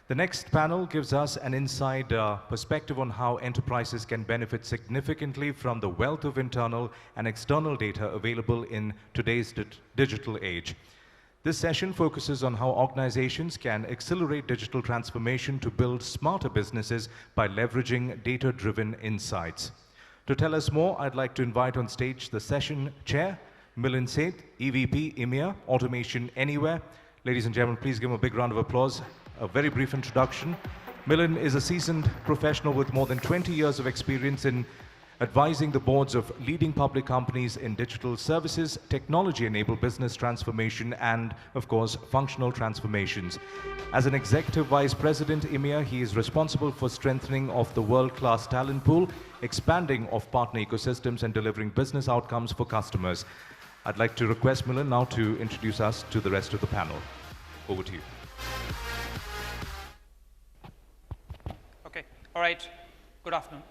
The next panel gives us an inside perspective on how enterprises can benefit significantly from the wealth of internal and external data available in today's digital age. This session focuses on how organizations can accelerate digital transformation to build smarter businesses by leveraging data-driven insights. To tell us more, I'd like to invite on stage the session chair, Milan, EVP, IMEA, Automation Anywhere. Ladies and gentlemen, please give him a big round of applause. A very brief introduction. Milan is a seasoned professional with more than 20 years of experience in advising the boards of leading public companies in digital services, technology-enabled business transformation, and, of course, functional transformations. As an executive vice president, IMEA, he is responsible for strengthening of the world-class talent pool, expanding of partner ecosystems, and delivering business outcomes for customers. I'd like to request Milan now to introduce us to the rest of the panel. Over to you. Okay, all right, good afternoon.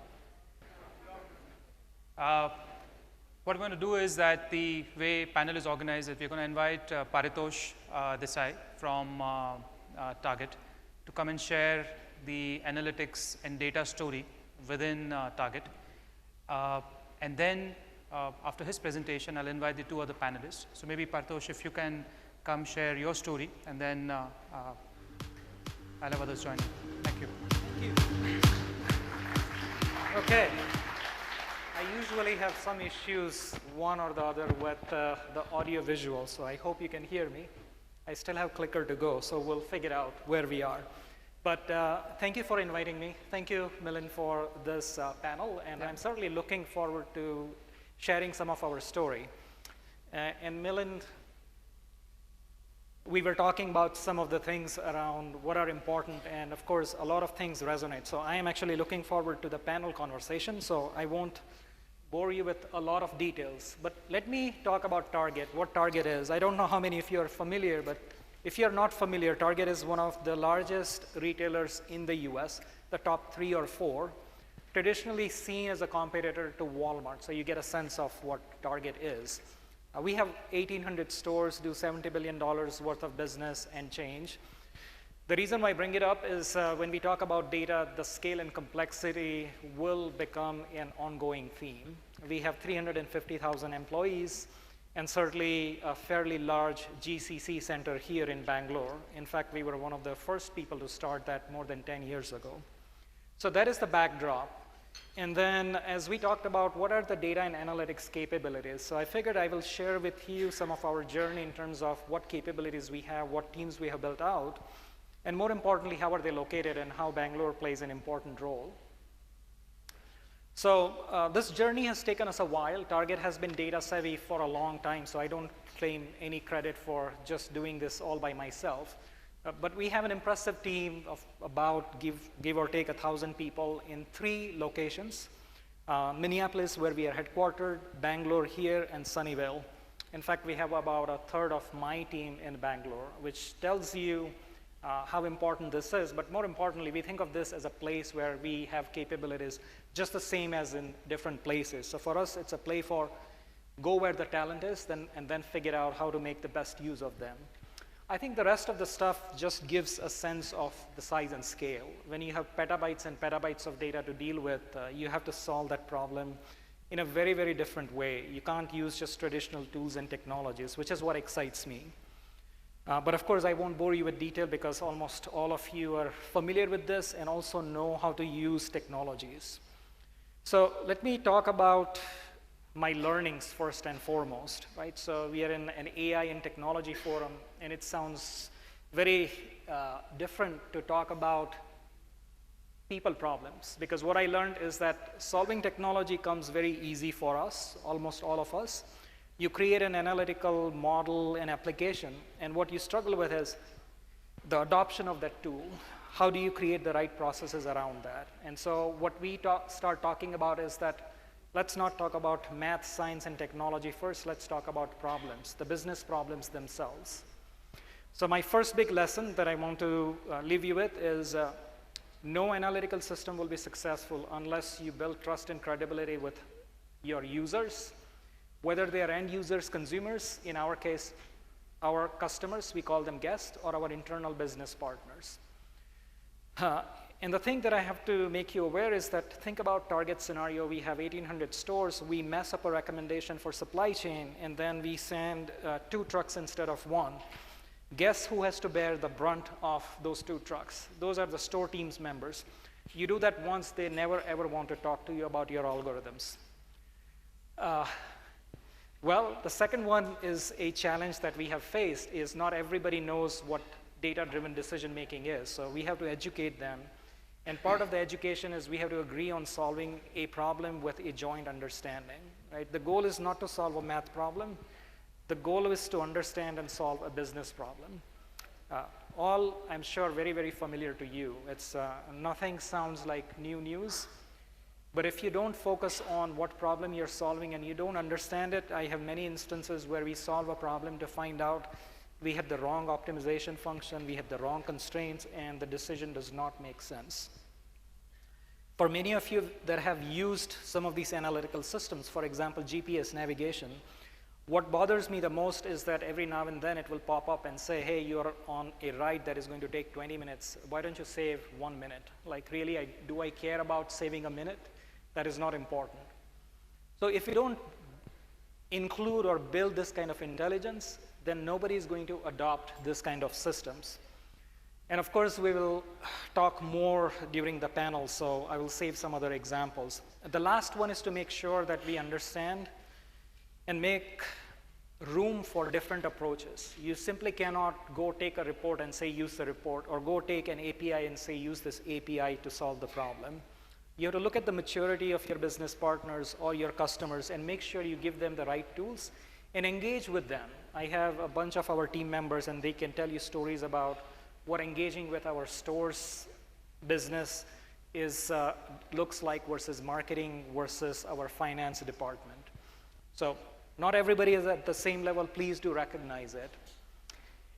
What we're going to do is that the way panel is organized is we're going to invite Paritosh Desai from Target to come and share the analytics and data story within Target. And then after his presentation, I'll invite the two other panelists. So maybe Paritosh, if you can come share your story, and then I'll have others join. Thank you. Thank you. Okay. I usually have some issues, one or the other, with the audio visual, so I hope you can hear me. I still have clicker to go, so we'll figure out where we are. But thank you for inviting me. Thank you, Milan, for this panel, and I'm certainly looking forward to sharing some of our story. And Milan, we were talking about some of the things around what are important, and of course, a lot of things resonate. So I am actually looking forward to the panel conversation, so I won't bore you with a lot of details. But let me talk about Target, what Target is. I don't know how many of you are familiar, but if you're not familiar, Target is one of the largest retailers in the US, the top 3 or 4, traditionally seen as a competitor to Walmart, so you get a sense of what Target is. We have 1,800 stores, do $70 billion worth of business and change. The reason why I bring it up is when we talk about data, the scale and complexity will become an ongoing theme. We have 350,000 employees and certainly a fairly large GCC center here in Bangalore. In fact, we were one of the first people to start that more than 10 years ago. So that is the backdrop. And then as we talked about what are the data and analytics capabilities, so I figured I will share with you some of our journey in terms of what capabilities we have, what teams we have built out, and more importantly, how are they located and how Bangalore plays an important role. So this journey has taken us a while. Target has been data savvy for a long time, so I don't claim any credit for just doing this all by myself. But we have an impressive team of about, give or take, 1,000 people in 3 locations. Minneapolis, where we are headquartered, Bangalore here, and Sunnyvale. In fact, we have about a third of my team in Bangalore, which tells you how important this is. But more importantly, we think of this as a place where we have capabilities just the same as in different places. So for us, it's a play for go where the talent is, and then figure out how to make the best use of them. I think the rest of the stuff just gives a sense of the size and scale. When you have petabytes and petabytes of data to deal with, you have to solve that problem in a very, very different way. You can't use just traditional tools and technologies, which is what excites me. But of course, I won't bore you with detail because almost all of you are familiar with this and also know how to use technologies. So let me talk about my learnings first and foremost, right? So we are in an AI and technology forum, and it sounds very different to talk about people problems, because what I learned is that solving technology comes very easy for us, almost all of us. You create an analytical model and application, and what you struggle with is the adoption of that tool. How do you create the right processes around that? And so what we start talking about is that let's not talk about math, science, and technology first. Let's talk about problems, the business problems themselves. So my first big lesson that I want to leave you with is no analytical system will be successful unless you build trust and credibility with your users, whether they are end users, consumers, in our case, our customers, we call them guests, or our internal business partners. And the thing that I have to make you aware is that think about target scenario. We have 1,800 stores. We mess up a recommendation for supply chain, and then we send 2 trucks instead of 1. Guess who has to bear the brunt of those 2 trucks? Those are the store teams members. You do that once, they never ever want to talk to you about your algorithms. Well, the second one is a challenge that we have faced is not everybody knows what data-driven decision making is. So we have to educate them. And part of the education is we have to agree on solving a problem with a joint understanding, right? The goal is not to solve a math problem. The goal is to understand and solve a business problem. All, I'm sure, very, very familiar to you. It's nothing sounds like new news. But if you don't focus on what problem you're solving and you don't understand it, I have many instances where we solve a problem to find out we had the wrong optimization function, we had the wrong constraints, and the decision does not make sense. For many of you that have used some of these analytical systems, for example, GPS navigation, what bothers me the most is that every now and then it will pop up and say, hey, you're on a ride that is going to take 20 minutes. Why don't you save 1 minute? Like, really, do I care about saving a minute? That is not important. So if you don't include or build this kind of intelligence, then nobody is going to adopt this kind of systems. And of course, we will talk more during the panel, so I will save some other examples. The last one is to make sure that we understand and make room for different approaches. You simply cannot go take a report and say use the report, or go take an API and say use this API to solve the problem. You have to look at the maturity of your business partners or your customers and make sure you give them the right tools and engage with them. I have a bunch of our team members and they can tell you stories about what engaging with our stores business is looks like versus marketing versus our finance department. So not everybody is at the same level. Please do recognize it.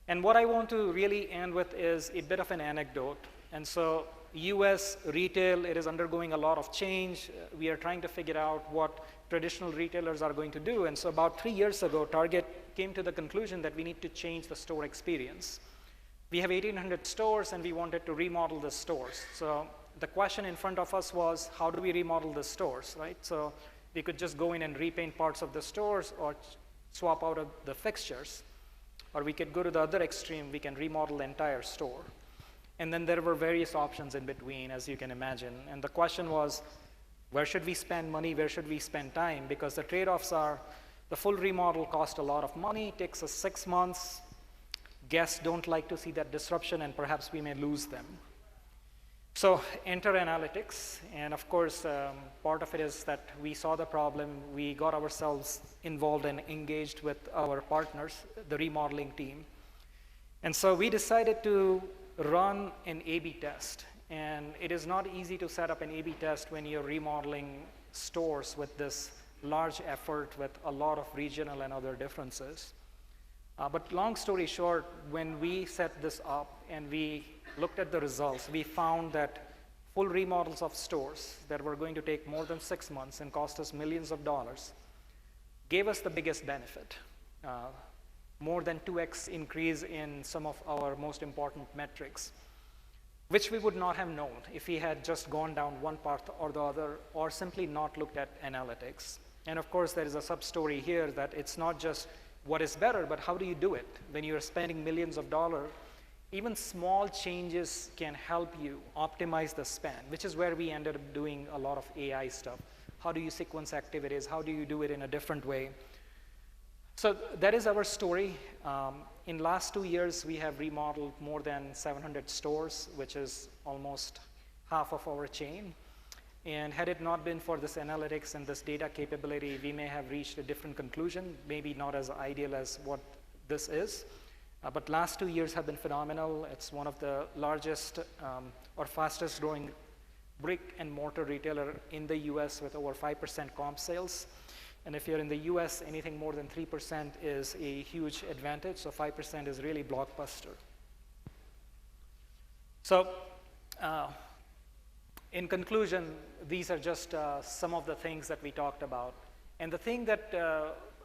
And what I want to really end with is a bit of an anecdote. And so US retail, it is undergoing a lot of change. We are trying to figure out what traditional retailers are going to do. And so about 3 years ago, Target came to the conclusion that we need to change the store experience. We have 1,800 stores and we wanted to remodel the stores. So the question in front of us was, how do we remodel the stores, right? So we could just go in and repaint parts of the stores or swap out of the fixtures. Or we could go to the other extreme, we can remodel the entire store. And then there were various options in between, as you can imagine. And the question was, where should we spend money, where should we spend time? Because the trade-offs are, the full remodel costs a lot of money, takes us 6 months. Guests don't like to see that disruption, and perhaps we may lose them. So enter analytics, and of course, part of it is that we saw the problem, we got ourselves involved and engaged with our partners, the remodeling team. And so we decided to run an A/B test. And it is not easy to set up an A/B test when you're remodeling stores with this large effort with a lot of regional and other differences. But long story short, when we set this up and we looked at the results, we found that full remodels of stores that were going to take more than 6 months and cost us millions of dollars gave us the biggest benefit. More than 2x increase in some of our most important metrics, which we would not have known if we had just gone down one path or the other, or simply not looked at analytics. And of course, there is a sub-story here that it's not just what is better, but how do you do it? When you're spending millions of dollars, even small changes can help you optimize the spend, which is where we ended up doing a lot of AI stuff. How do you sequence activities? How do you do it in a different way? So that is our story. In last 2 years, we have remodeled more than 700 stores, which is almost half of our chain. And had it not been for this analytics and this data capability, we may have reached a different conclusion, maybe not as ideal as what this is. But last 2 years have been phenomenal. It's one of the largest or fastest growing brick and mortar retailer in the US with over 5% comp sales. And if you're in the US, anything more than 3% is a huge advantage. So 5% is really blockbuster. So in conclusion, these are just some of the things that we talked about. And the thing that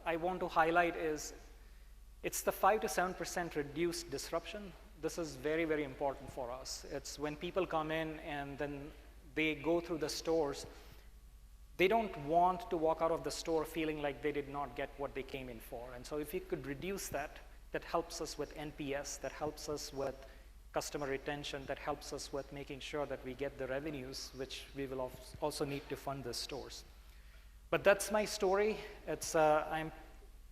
I want to highlight is it's the 5 to 7% reduced disruption this is very, very important for us. It's when people come in and then they go through the stores, they don't want to walk out of the store feeling like they did not get what they came in for. And so if you could reduce that, that helps us with NPS, that helps us with customer retention, that helps us with making sure that we get the revenues, which we will also need to fund the stores. But that's my story. It's, I'm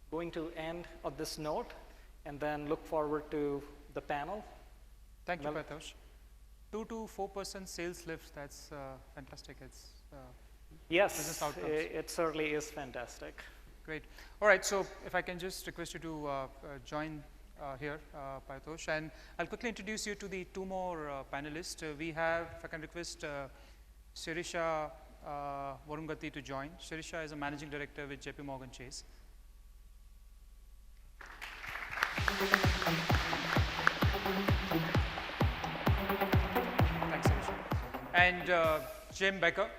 going to end on this note and then look forward to the panel. Thank you, Paritosh. 2 to 4% sales lift, that's fantastic. It's yes, it certainly is fantastic. Great. All right, so if I can just request you to join here, Paritosh, and I'll quickly introduce you to the 2 more panelists. We have, if I can request Sirisha Voruganti to join. Sirisha is a managing director with JPMorgan Chase. Thanks, Sirisha. And Jim Becker,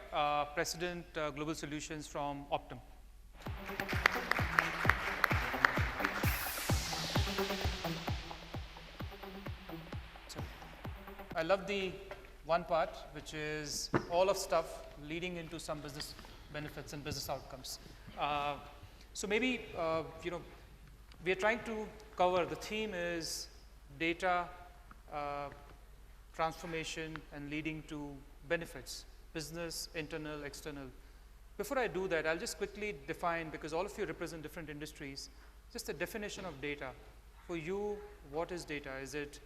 President Global Solutions from Optum. So, I love the one part, which is all of stuff leading into some business benefits and business outcomes. So maybe, you know, we are trying to cover, the theme is data transformation and leading to benefits, business, internal, external. Before I do that, I'll just quickly define, because all of you represent different industries, just the definition of data. For you, what is data? Is it,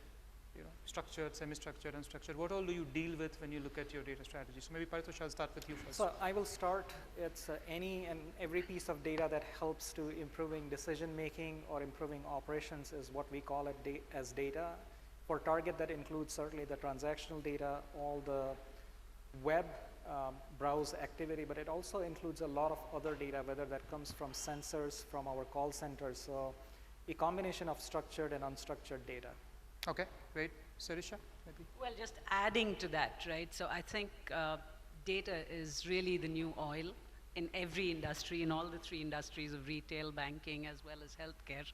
you know, structured, semi-structured, unstructured? What all do you deal with when you look at your data strategy? So maybe Paritosh, I'll start with you first. So I will start. It's any and every piece of data that helps to improving decision making or improving operations is what we call it as data. For Target, that includes certainly the transactional data, all the web browse activity, but it also includes a lot of other data, whether that comes from sensors, from our call centers. So a combination of structured and unstructured data. Okay, great. Sirisha, maybe? Well, just adding to that, right? So I think data is really the new oil in every industry, in all the 3 industries of retail, banking, as well as healthcare.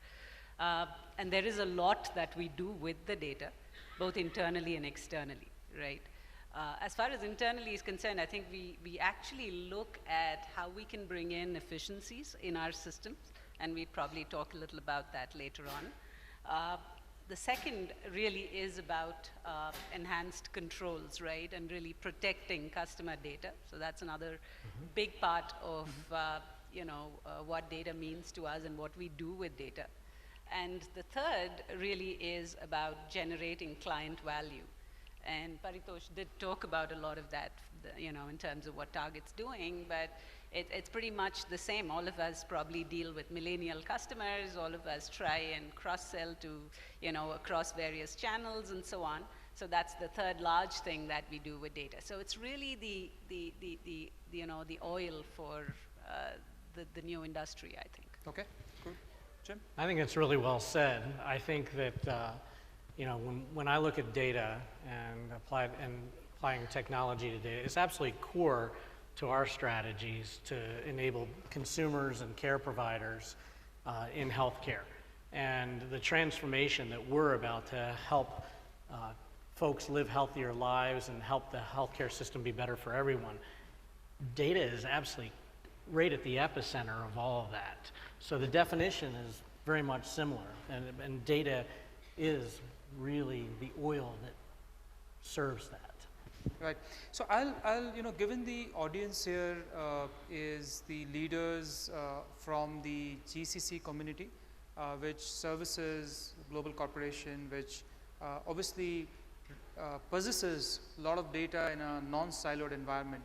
And there is a lot that we do with the data, both internally and externally, right? As far as internally is concerned, I think we actually look at how we can bring in efficiencies in our systems, and we'd probably talk a little about that later on. The second really is about enhanced controls, right, and really protecting customer data. So that's another big part of you know, what data means to us and what we do with data. And the third really is about generating client value. And Paritosh did talk about a lot of that, you know, in terms of what Target's doing, but it's pretty much the same. All of us probably deal with millennial customers. All of us try and cross-sell to, you know, across various channels and so on. So that's the third large thing that we do with data. So it's really the you know, the oil for the new industry, I think. Okay, cool. Jim? I think it's really well said. I think that you know, when I look at data and applying technology to data, it's absolutely core to our strategies to enable consumers and care providers in healthcare. And the transformation that we're about to help folks live healthier lives and help the healthcare system be better for everyone, data is absolutely right at the epicenter of all of that. So the definition is very much similar, and data is really the oil that serves that. Right. So I'll you know, given the audience here is the leaders from the GCC community, which services global corporation, which obviously possesses a lot of data in a non-siloed environment.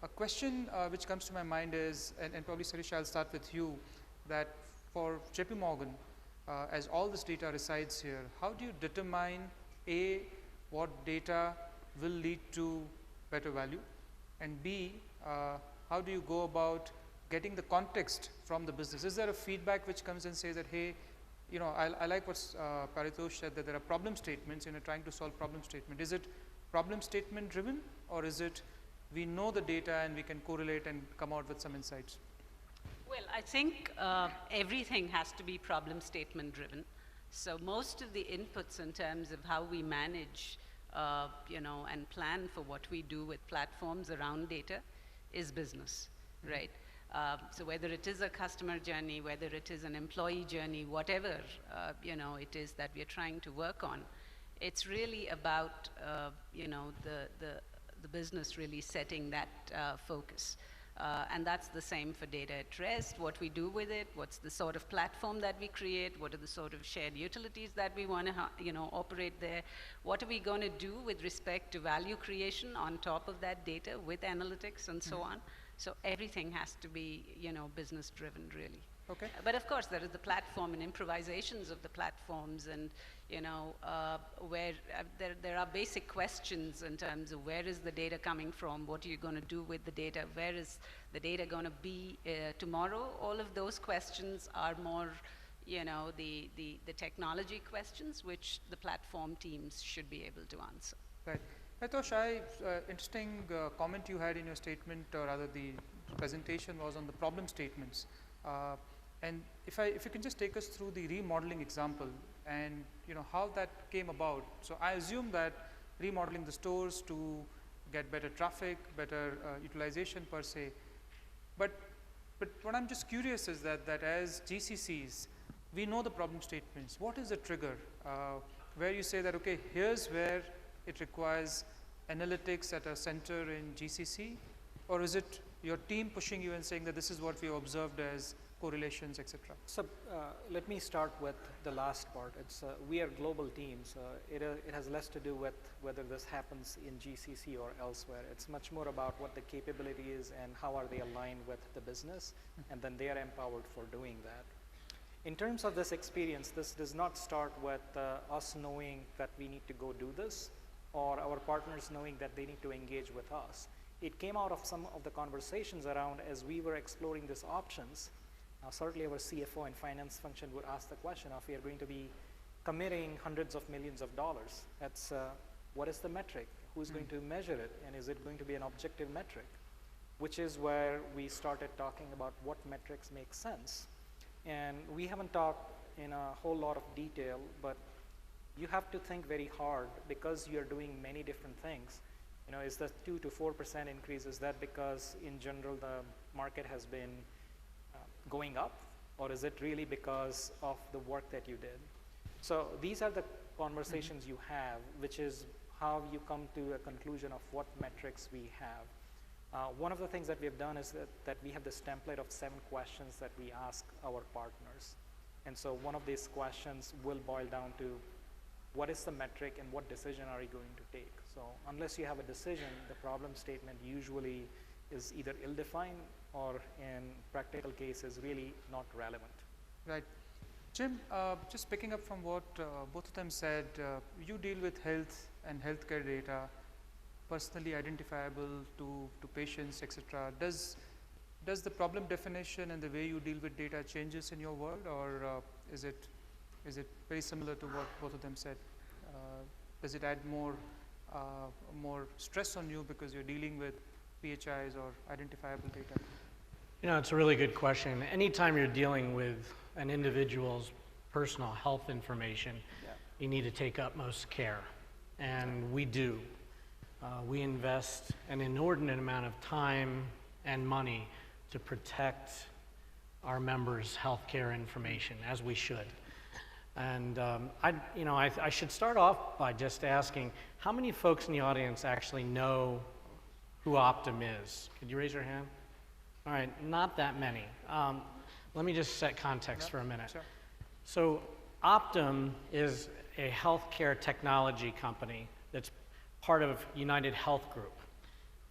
A question which comes to my mind is, and probably Sirisha, I'll start with you, that for JPMorgan, as all this data resides here, how do you determine A, what data will lead to better value, and B, how do you go about getting the context from the business? Is there a feedback which comes and says that, hey, you know, I like what Paritosh said, that there are problem statements and you're trying to solve problem statement. Is it problem statement driven, or is it we know the data and we can correlate and come out with some insights? Well, I think everything has to be problem statement driven. So most of the inputs in terms of how we manage, and plan for what we do with platforms around data is business, right? So whether it is a customer journey, whether it is an employee journey, whatever, it is that we're trying to work on, it's really about, the business really setting that focus. And that's the same for data at rest, what we do with it, what's the sort of platform that we create, what are the sort of shared utilities that we want to operate there, what are we going to do with respect to value creation on top of that data with analytics and so on. So everything has to be, business driven really. Okay. But of course, there is the platform and improvisations of the platforms, and where there are basic questions in terms of where is the data coming from, what are you going to do with the data, where is the data going to be tomorrow. All of those questions are more, the technology questions, which the platform teams should be able to answer. Right. Paritosh, interesting comment you had in your statement, or rather the presentation, was on the problem statements. And if you can just take us through the remodeling example and how that came about. So I assume that remodeling the stores to get better traffic, better utilization per se. But what I'm just curious is that as GCCs, we know the problem statements. What is the trigger where you say that, okay, here's where it requires analytics at a center in GCC? Or is it your team pushing you and saying that this is what we observed as correlations, etc.? So let me start with the last part. It's we are global teams. It has less to do with whether this happens in GCC or elsewhere. It's much more about what the capability is and how are they aligned with the business, and then they are empowered for doing that. In terms of this experience, this does not start with us knowing that we need to go do this, or our partners knowing that they need to engage with us. It came out of some of the conversations around as we were exploring these options. Certainly our CFO and finance function would ask the question of, we are going to be committing hundreds of millions of dollars. That's what is the metric? Who's going to measure it? And is it going to be an objective metric? Which is where we started talking about what metrics make sense. And we haven't talked in a whole lot of detail, but you have to think very hard because you're doing many different things. Is the 2 to 4% increase, is that because in general the market has been going up, or is it really because of the work that you did? So these are the conversations you have, which is how you come to a conclusion of what metrics we have. One of the things that we've done is that we have this template of 7 questions that we ask our partners. And so one of these questions will boil down to, what is the metric and what decision are you going to take? So unless you have a decision, the problem statement usually is either ill-defined or in practical cases really not relevant. Right. Jim, just picking up from what both of them said, you deal with health and healthcare data, personally identifiable to patients, etc. Does the problem definition and the way you deal with data changes in your world, or is it very similar to what both of them said? Does it add more stress on you because you're dealing with PHIs or identifiable data? It's a really good question. Anytime you're dealing with an individual's personal health information, you need to take utmost care, and we do. We invest an inordinate amount of time and money to protect our members' healthcare information, as we should. And I should start off by just asking, how many folks in the audience actually know who Optum is? Could you raise your hand? All right, not that many. Let me just set context for a minute. Sure. So Optum is a healthcare technology company that's part of United Health Group.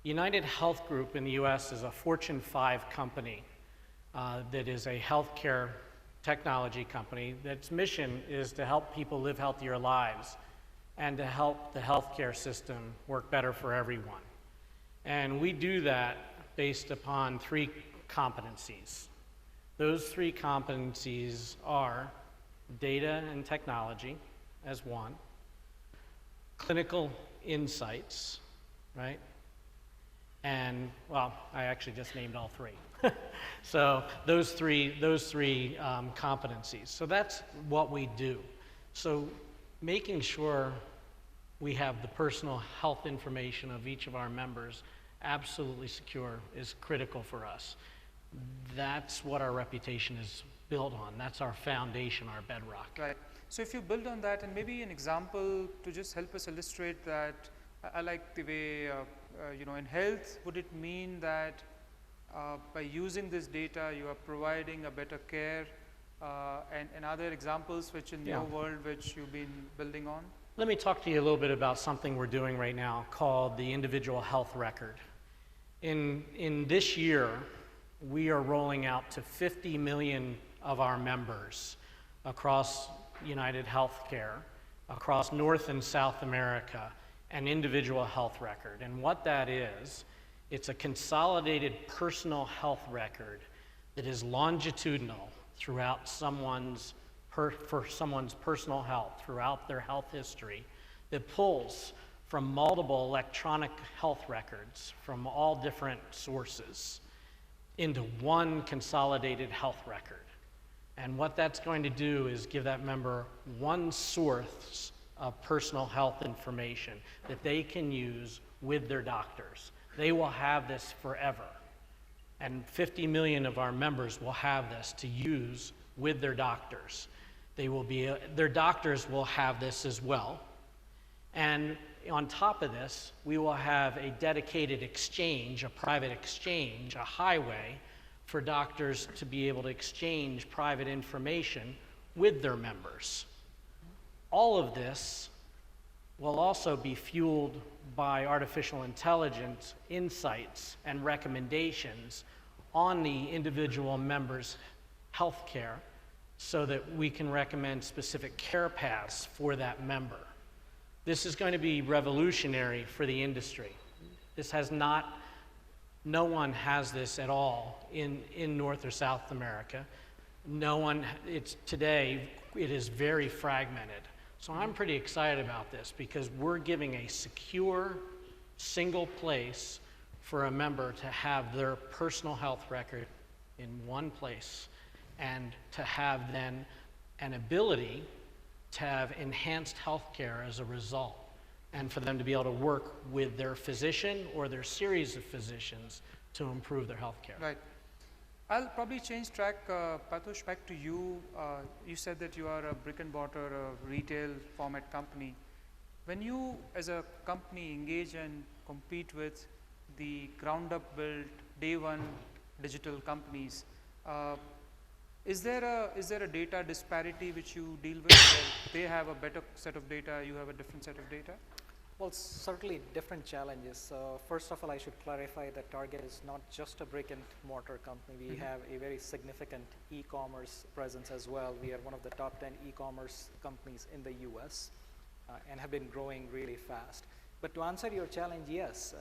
United Health Group in the US is a Fortune 5 company that is a healthcare technology company. That's mission is to help people live healthier lives and to help the healthcare system work better for everyone. And we do that based upon 3 competencies. Those 3 competencies are data and technology as one, clinical insights, right? And, well, I actually just named all 3. So those three competencies. So that's what we do. So making sure we have the personal health information of each of our members absolutely secure is critical for us. That's what our reputation is built on. That's our foundation, our bedrock. Right. So if you build on that, and maybe an example to just help us illustrate that, I like the way, you know, in health, would it mean that by using this data, you are providing a better care, and other examples which in your world, which you've been building on? Let me talk to you a little bit about something we're doing right now called the individual health record. In this year, we are rolling out to 50 million of our members across United Healthcare, across North and South America, an individual health record. And what that is, it's a consolidated personal health record that is longitudinal throughout someone's personal health, throughout their health history, that pulls from multiple electronic health records from all different sources into one consolidated health record. And what that's going to do is give that member one source of personal health information that they can use with their doctors. They will have this forever. And 50 million of our members will have this to use with their doctors. Their doctors will have this as well. And on top of this, we will have a dedicated exchange, a private exchange, a highway for doctors to be able to exchange private information with their members. All of this will also be fueled by artificial intelligence insights and recommendations on the individual member's health care so that we can recommend specific care paths for that member. This is going to be revolutionary for the industry. No one has this at all in North or South America. Today, it is very fragmented. So I'm pretty excited about this because we're giving a secure, single place for a member to have their personal health record in one place and to have then an ability to have enhanced health care as a result, and for them to be able to work with their physician or their series of physicians to improve their health care. Right. I'll probably change track, Paritosh, back to you. You said that you are a brick and mortar, a retail format company. When you, as a company, engage and compete with the ground up built, day one digital companies, is there a data disparity which you deal with, where they have a better set of data, you have a different set of data? Well, certainly different challenges. First of all, I should clarify that Target is not just a brick and mortar company. We have a very significant e-commerce presence as well. We are one of the top 10 e-commerce companies in the US and have been growing really fast. But to answer your challenge, yes,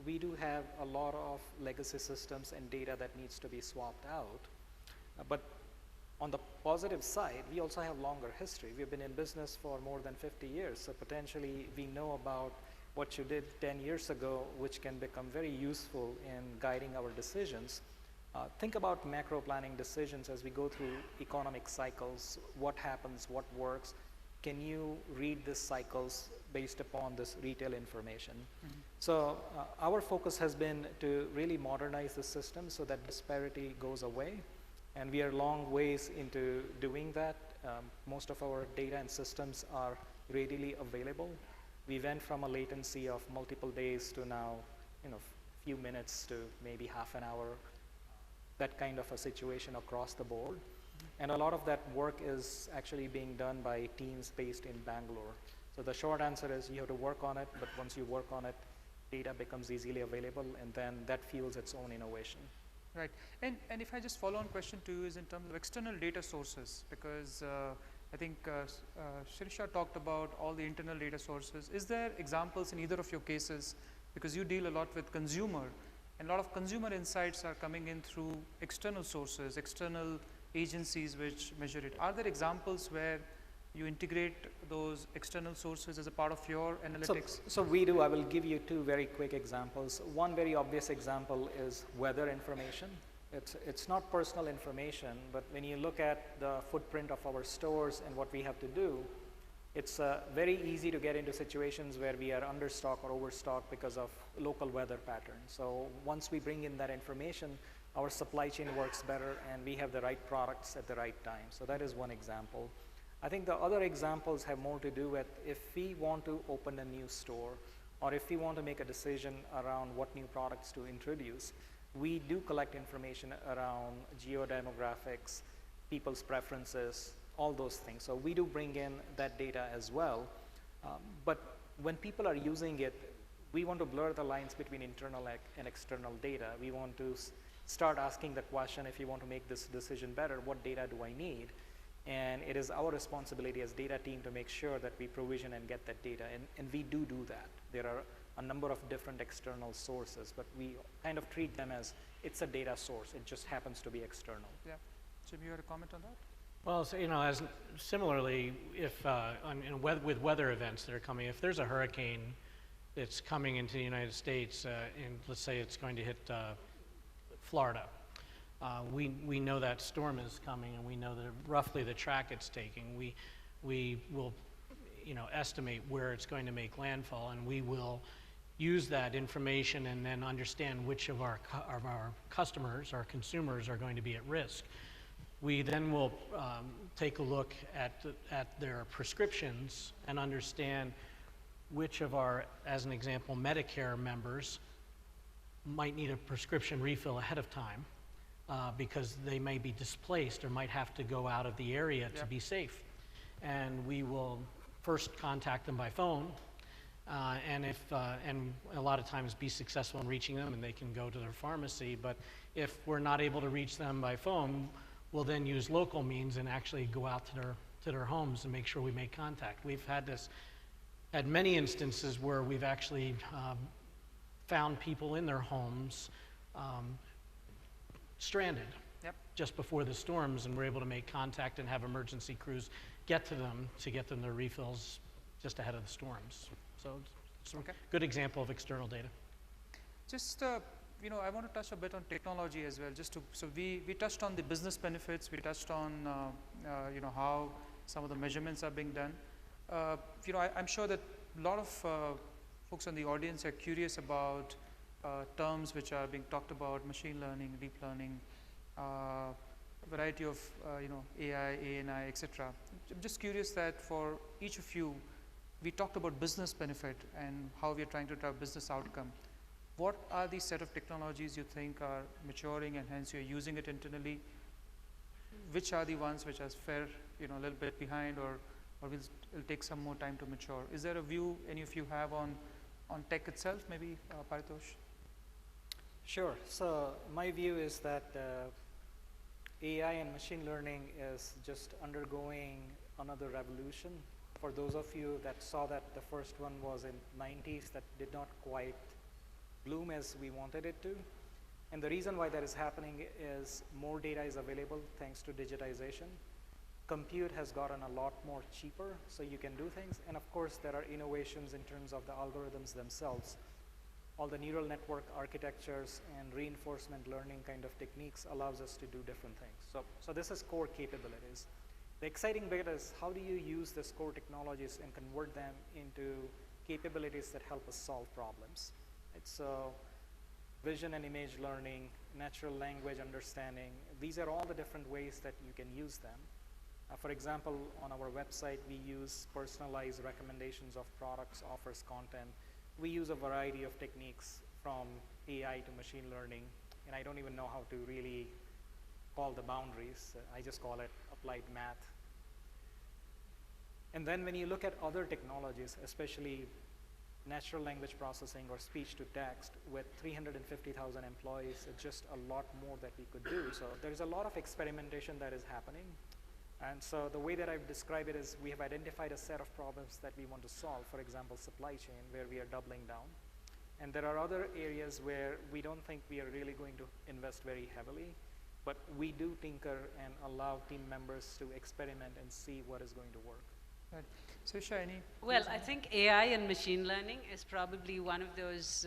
we do have a lot of legacy systems and data that needs to be swapped out. But on the positive side, we also have longer history. We've been in business for more than 50 years, so potentially we know about what you did 10 years ago, which can become very useful in guiding our decisions. Think about macro planning decisions as we go through economic cycles. What happens, what works? Can you read these cycles based upon this retail information? So our focus has been to really modernize the system so that disparity goes away. And we are long ways into doing that. Most of our data and systems are readily available. We went from a latency of multiple days to now, few minutes to maybe half an hour, that kind of a situation across the board. And a lot of that work is actually being done by teams based in Bangalore. So the short answer is you have to work on it, but once you work on it, data becomes easily available, and then that fuels its own innovation. Right. And if I just follow on question to you is in terms of external data sources, because I think Sirisha talked about all the internal data sources. Is there examples in either of your cases, because you deal a lot with consumer, and a lot of consumer insights are coming in through external sources, external agencies which measure it. Are there examples where you integrate those external sources as a part of your analytics? So we do. I will give you two very quick examples. One very obvious example is weather information. It's not personal information, but when you look at the footprint of our stores and what we have to do, It's very easy to get into situations where we are understock or overstock because of local weather patterns. So once we bring in that information, our supply chain works better and we have the right products at the right time. So that is one example. I think the other examples have more to do with if we want to open a new store or if we want to make a decision around what new products to introduce, we do collect information around geodemographics, people's preferences, all those things. So we do bring in that data as well. But when people are using it, we want to blur the lines between internal and external data. We want to start asking the question, if you want to make this decision better, what data do I need? And it is our responsibility as data team to make sure that we provision and get that data. And we do that. There are a number of different external sources, but we kind of treat them as it's a data source. It just happens to be external. Yeah. Jim, you had a comment on that? Well, so, as similarly, if with weather events that are coming, if there's a hurricane that's coming into the United States, and let's say it's going to hit Florida, we know that storm is coming, and we know that roughly the track it's taking. We will, estimate where it's going to make landfall, and we will use that information and then understand which of our customers, our consumers, are going to be at risk. We then will take a look at their prescriptions and understand which of our, as an example, Medicare members might need a prescription refill ahead of time because they may be displaced or might have to go out of the area to be safe. And we will first contact them by phone and a lot of times be successful in reaching them, and they can go to their pharmacy. But if we're not able to reach them by phone, we'll then use local means and actually go out to their homes and make sure we make contact. We've had many instances where we've actually found people in their homes stranded just before the storms, and we're able to make contact and have emergency crews get to them their refills just ahead of the storms. So it's a good example of external data. Just I want to touch a bit on technology as well. So we touched on the business benefits. We touched on how some of the measurements are being done. I'm sure that a lot of folks in the audience are curious about terms which are being talked about: machine learning, deep learning, a variety of AI, ANI, etc. I'm just curious that for each of you, we talked about business benefit and how we are trying to drive business outcome. What are the set of technologies you think are maturing and hence you're using it internally? Which are the ones which are a little bit behind or will take some more time to mature? Is there a view any of you have on tech itself, maybe Paritosh? Sure. So my view is that AI and machine learning is just undergoing another revolution. For those of you that saw that the first one was in 90s, that did not quite bloom as we wanted it to. And the reason why that is happening is more data is available thanks to digitization. Compute has gotten a lot more cheaper, so you can do things. And of course, there are innovations in terms of the algorithms themselves. All the neural network architectures and reinforcement learning kind of techniques allows us to do different things. So this is core capabilities. The exciting bit is how do you use these core technologies and convert them into capabilities that help us solve problems. So vision and image learning, natural language understanding, these are all the different ways that you can use them. For example, on our website, we use personalized recommendations of products, offers, content. We use a variety of techniques from AI to machine learning, and I don't even know how to really call the boundaries. I just call it applied math. And then when you look at other technologies, especially natural language processing or speech to text, with 350,000 employees, it's just a lot more that we could do. So there's a lot of experimentation that is happening. And so the way that I've described it is we have identified a set of problems that we want to solve, for example, supply chain, where we are doubling down. And there are other areas where we don't think we are really going to invest very heavily, but we do tinker and allow team members to experiment and see what is going to work. Right. Sirisha, any? Well, I think AI and machine learning is probably one of those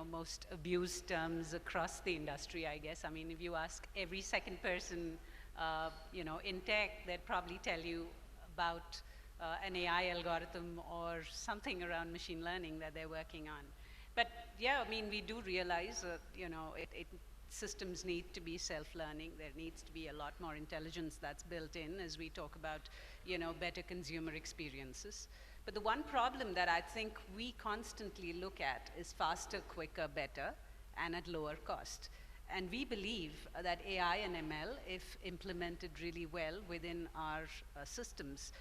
most abused terms across the industry, I guess. I mean, if you ask every second person in tech, they'd probably tell you about an AI algorithm or something around machine learning that they're working on. But yeah, I mean, we do realize that, systems need to be self-learning. There needs to be a lot more intelligence that's built in as we talk about, better consumer experiences. But the one problem that I think we constantly look at is faster, quicker, better, and at lower cost. And we believe that AI and ML, if implemented really well within our systems,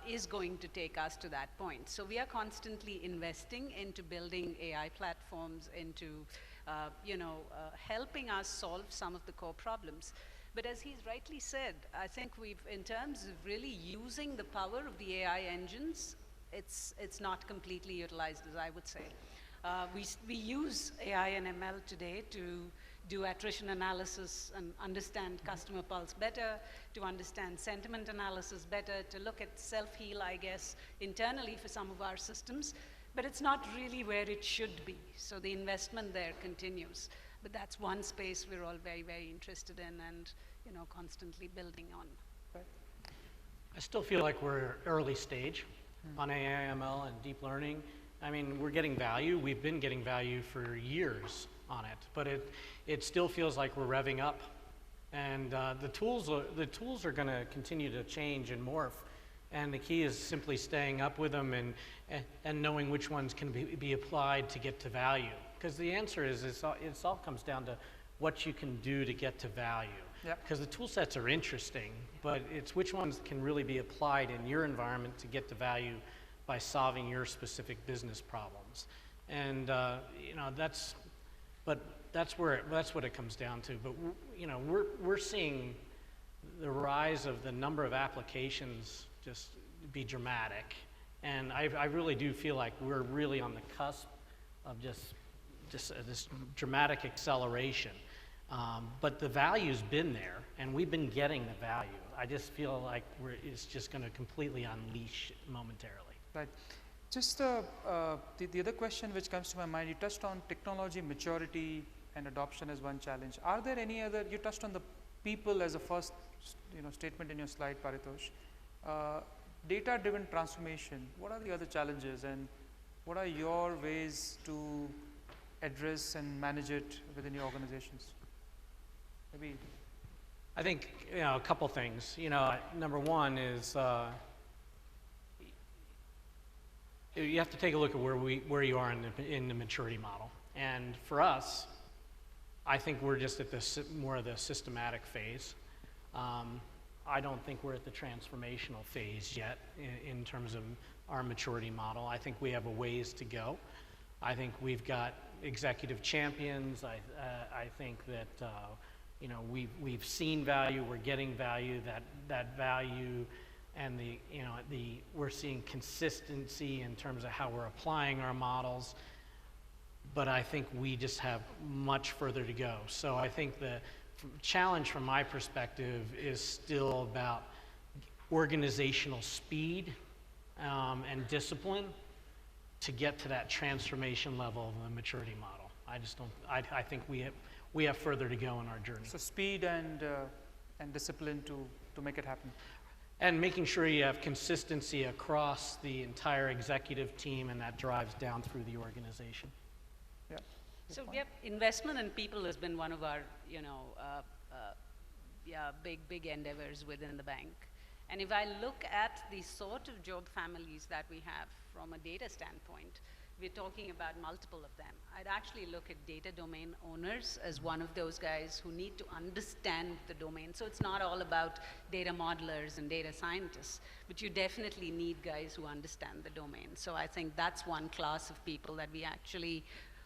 is going to take us to that point. So we are constantly investing into building AI platforms, into helping us solve some of the core problems. But as he's rightly said, I think in terms of really using the power of the AI engines, it's not completely utilized, as I would say. We use AI and ML today to do attrition analysis and understand customer pulse better, to understand sentiment analysis better, to look at self-heal, I guess, internally for some of our systems. But it's not really where it should be. So the investment there continues. But that's one space we're all very, very interested in and constantly building on. Right. I still feel like we're early stage on AI, ML, and deep learning. I mean, we're getting value. We've been getting value for years on it, but it still feels like we're revving up. And the tools are going to continue to change and morph. And the key is simply staying up with them and knowing which ones can be applied to get to value. Because the answer is it all comes down to what you can do to get to value. Because the tool sets are interesting, but it's which ones can really be applied in your environment to get to value by solving your specific business problems. And that's what it comes down to. But we're seeing the rise of the number of applications just be dramatic, and I really do feel like we're really on the cusp of just this dramatic acceleration. But the value's been there, and we've been getting the value. I just feel like it's just going to completely unleash momentarily. Right. Just the other question which comes to my mind, you touched on technology maturity and adoption as one challenge. Are there any other, you touched on the people as a first statement in your slide, Paritosh. Data-driven transformation, what are the other challenges and what are your ways to address and manage it within your organizations? Maybe. I think a couple things. Number one is you have to take a look at where you are in the maturity model. And for us, I think we're just at more of the systematic phase. I don't think we're at the transformational phase yet in terms of our maturity model. I think we have a ways to go. I think we've got executive champions. I think that we've seen value. We're getting value. That value, and we're seeing consistency in terms of how we're applying our models. But I think we just have much further to go. So I think the challenge from my perspective is still about organizational speed and discipline to get to that transformation level of the maturity model. I think we have further to go in our journey. So speed and discipline to make it happen. And making sure you have consistency across the entire executive team, and that drives down through the organization. Yeah. So investment in people has been one of our, big endeavors within the bank. And if I look at the sort of job families that we have from a data standpoint, we're talking about multiple of them. I'd actually look at data domain owners as one of those guys who need to understand the domain. So it's not all about data modelers and data scientists, but you definitely need guys who understand the domain. So I think that's one class of people that we actually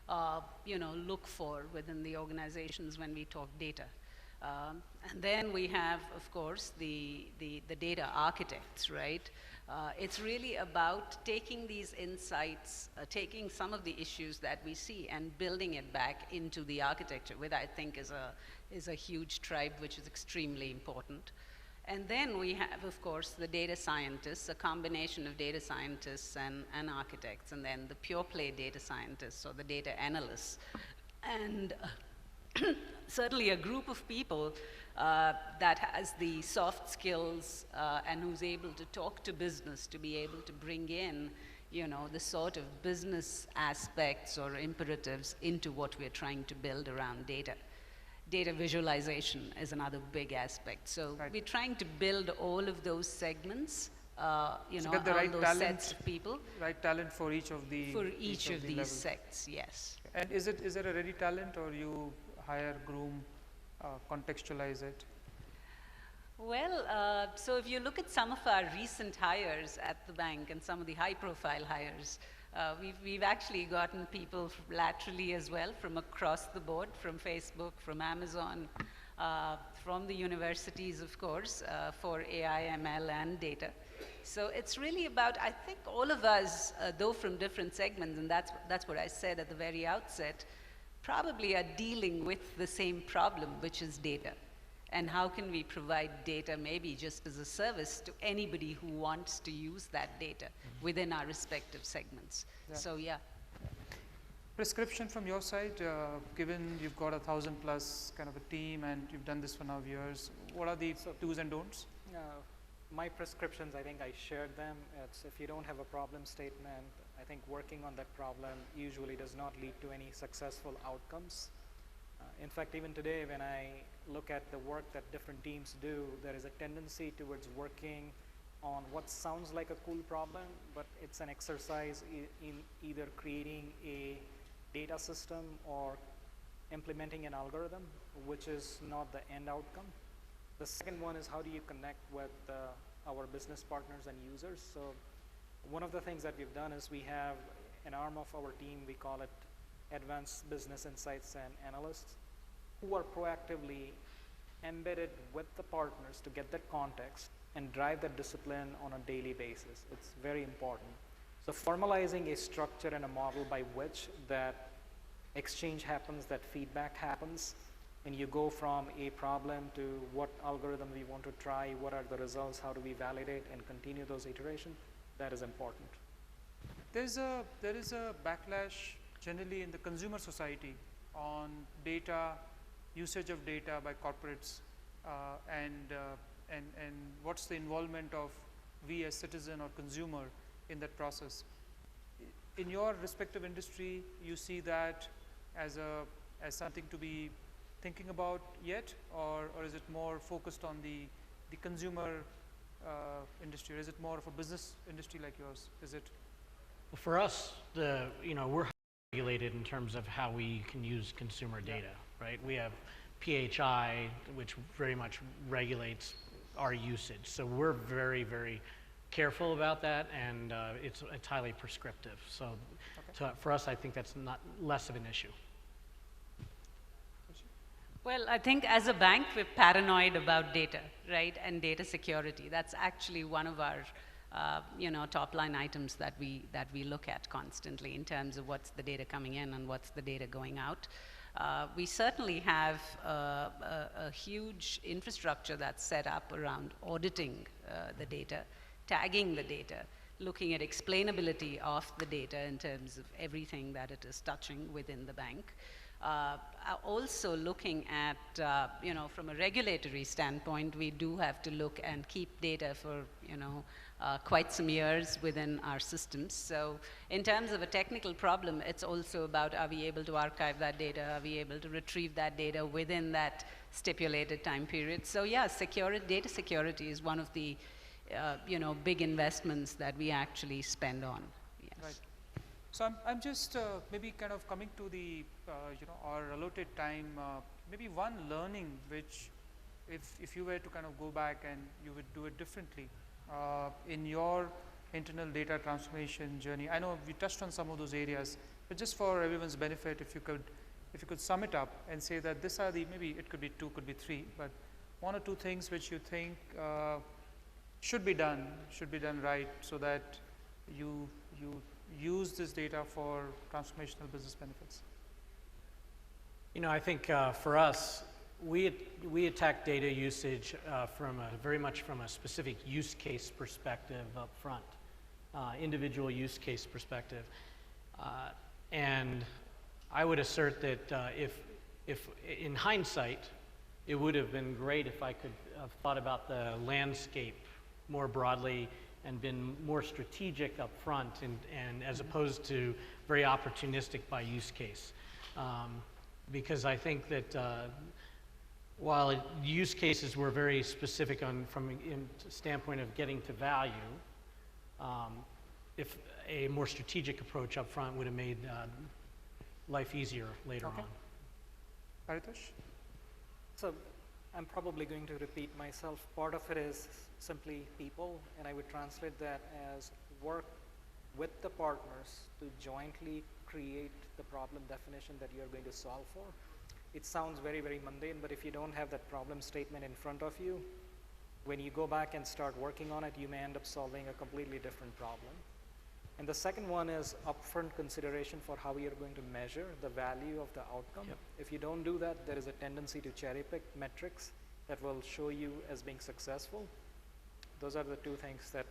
look for within the organizations when we talk data. And then we have, of course, the data architects, right? It's really about taking these insights, taking some of the issues that we see and building it back into the architecture, which I think is a huge tribe, which is extremely important. And then we have, of course, the data scientists, a combination of data scientists and architects, and then the pure play data scientists or the data analysts. And certainly a group of people that has the soft skills and who's able to talk to business, to be able to bring in, you know, the sort of business aspects or imperatives into what we're trying to build around data. Data visualization is another big aspect. So Right. we're trying to build all of those segments, you So know, get the all right those talent, sets of people right talent for each of the for each of the these levels. sects, yes. And is there a ready talent, or you hire, groom, contextualize it? Well, so if you look at some of our recent hires at the bank and some of the high-profile hires, we've actually gotten people laterally as well from across the board, from Facebook, from Amazon, from the universities, of course, for AI, ML, and data. So it's really about, I think all of us, though from different segments, and that's what I said at the very outset, probably are dealing with the same problem, which is data. And how can we provide data maybe just as a service to anybody who wants to use that data within our respective segments. Yeah. So yeah. Prescription from your side, given you've got 1,000+ kind of a team and you've done this for now years, what are the do's and don'ts? My prescriptions, I think I shared them. It's if you don't have a problem statement, I think working on that problem usually does not lead to any successful outcomes. In fact, even today, when I look at the work that different teams do, there is a tendency towards working on what sounds like a cool problem, but it's an exercise in either creating a data system or implementing an algorithm, which is not the end outcome. The second one is how do you connect with our business partners and users. So one of the things that we've done is we have an arm of our team, we call it Advanced Business Insights and Analysts, who are proactively embedded with the partners to get that context and drive that discipline on a daily basis. It's very important. So formalizing a structure and a model by which that exchange happens, that feedback happens, and you go from a problem to what algorithm we want to try, what are the results, how do we validate and continue those iterations, that is important. There is a backlash generally in the consumer society on data, usage of data by corporates, and what's the involvement of we as citizen or consumer in that process. In your respective industry, you see that as something to be thinking about yet, or is it more focused on the consumer industry, or is it more of a business industry like yours? Is it? Well, for us, we're regulated in terms of how we can use consumer data, right? We have PHI, which very much regulates our usage. So we're very, very careful about that, and it's highly prescriptive. So for us, I think that's not less of an issue. Well, I think as a bank, we're paranoid about data, right, and data security. That's actually one of our top line items that we look at constantly in terms of what's the data coming in and what's the data going out. We certainly have a huge infrastructure that's set up around auditing the data, tagging the data, looking at explainability of the data in terms of everything that it is touching within the bank. Also looking at, from a regulatory standpoint, we do have to look and keep data for, quite some years within our systems. So in terms of a technical problem, it's also about, are we able to archive that data? Are we able to retrieve that data within that stipulated time period? So yeah, data security is one of the, big investments that we actually spend on. Yes. Right. So I'm just maybe kind of coming to the, our allotted time, maybe one learning which if you were to kind of go back and you would do it differently in your internal data transformation journey. I know we touched on some of those areas, but just for everyone's benefit, if you could sum it up and say that these are the, maybe it could be 2, could be 3, but 1 or 2 things which you think should be done right so that you use this data for transformational business benefits. I think for us, we attack data usage very much from a specific use case perspective up front, individual use case perspective. And I would assert that if in hindsight, it would have been great if I could have thought about the landscape more broadly and been more strategic up front and as opposed to very opportunistic by use case. Because I think that while use cases were very specific from a standpoint of getting to value, if a more strategic approach up front would have made life easier later on. Paritosh? So I'm probably going to repeat myself. Part of it is simply people, and I would translate that as work with the partners to jointly create the problem definition that you're going to solve for. It sounds very, very mundane, but if you don't have that problem statement in front of you, when you go back and start working on it, you may end up solving a completely different problem. And the second one is upfront consideration for how you're going to measure the value of the outcome. Yep. If you don't do that, there is a tendency to cherry pick metrics that will show you as being successful. Those are the two things that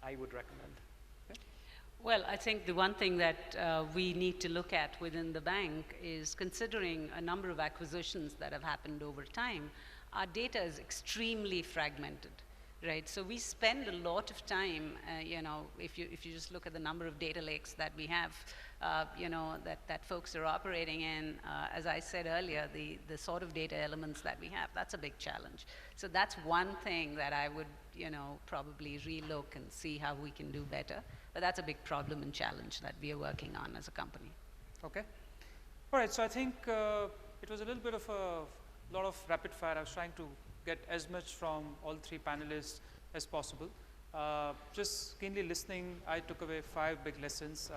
I would recommend. Well, I think the one thing that we need to look at within the bank is considering a number of acquisitions that have happened over time. Our data is extremely fragmented, right? So we spend a lot of time, you know, if you just look at the number of data lakes that we have, you know, that folks are operating in, as I said earlier, the sort of data elements that we have, that's a big challenge. So that's one thing that I would, you know, probably relook and see how we can do better. But that's a big problem and challenge that we are working on as a company. Okay. All right, so I think it was a little bit of a lot of rapid fire. I was trying to get as much from all three panelists as possible. Just keenly listening, I took away 5 big lessons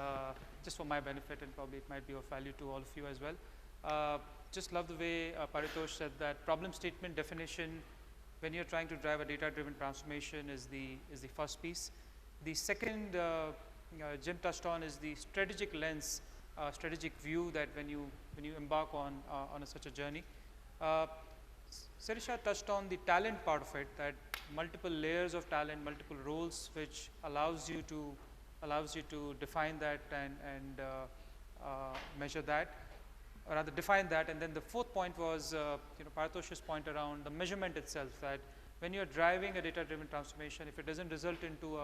just for my benefit, and probably it might be of value to all of you as well. Just love the way Paritosh said that problem statement definition, when you're trying to drive a data-driven transformation, is the first piece. The second Jim touched on is the strategic lens, strategic view that when you embark on such a journey. Sirisha touched on the talent part of it, that multiple layers of talent, multiple roles, which allows you to define that and measure that, or rather define that. And then the fourth point was Paritosh's point around the measurement itself, that when you're driving a data-driven transformation, if it doesn't result into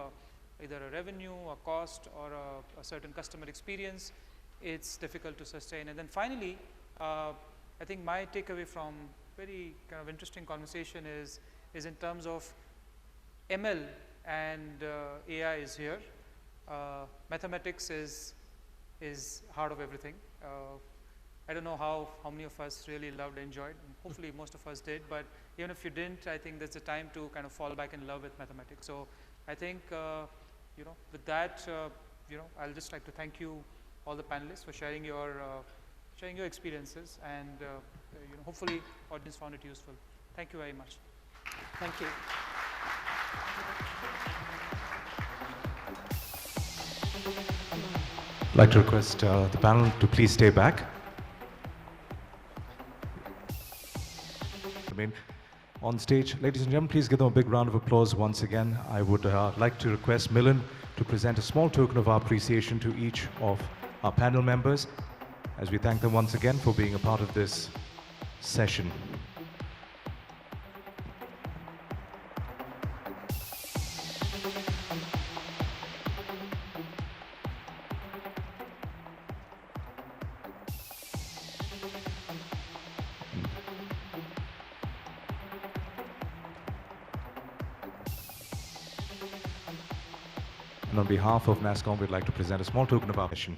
either a revenue, a cost, or a certain customer experience, it's difficult to sustain. And then finally, I think my takeaway from very kind of interesting conversation is in terms of ML and AI is here. Mathematics is heart of everything. I don't know how many of us really loved, enjoyed, and hopefully most of us did, but even if you didn't, I think there's a time to kind of fall back in love with mathematics. So I think, with that, I'll just like to thank you, all the panelists, for sharing your experiences, and hopefully audience found it useful. Thank you very much. Thank you. I'd like to request the panel to please stay back. On stage, ladies and gentlemen, please give them a big round of applause once again. I would like to request Milan to present a small token of our appreciation to each of our panel members, as we thank them once again for being a part of this session. And on behalf of Nasscom, we'd like to present a small token of our mission.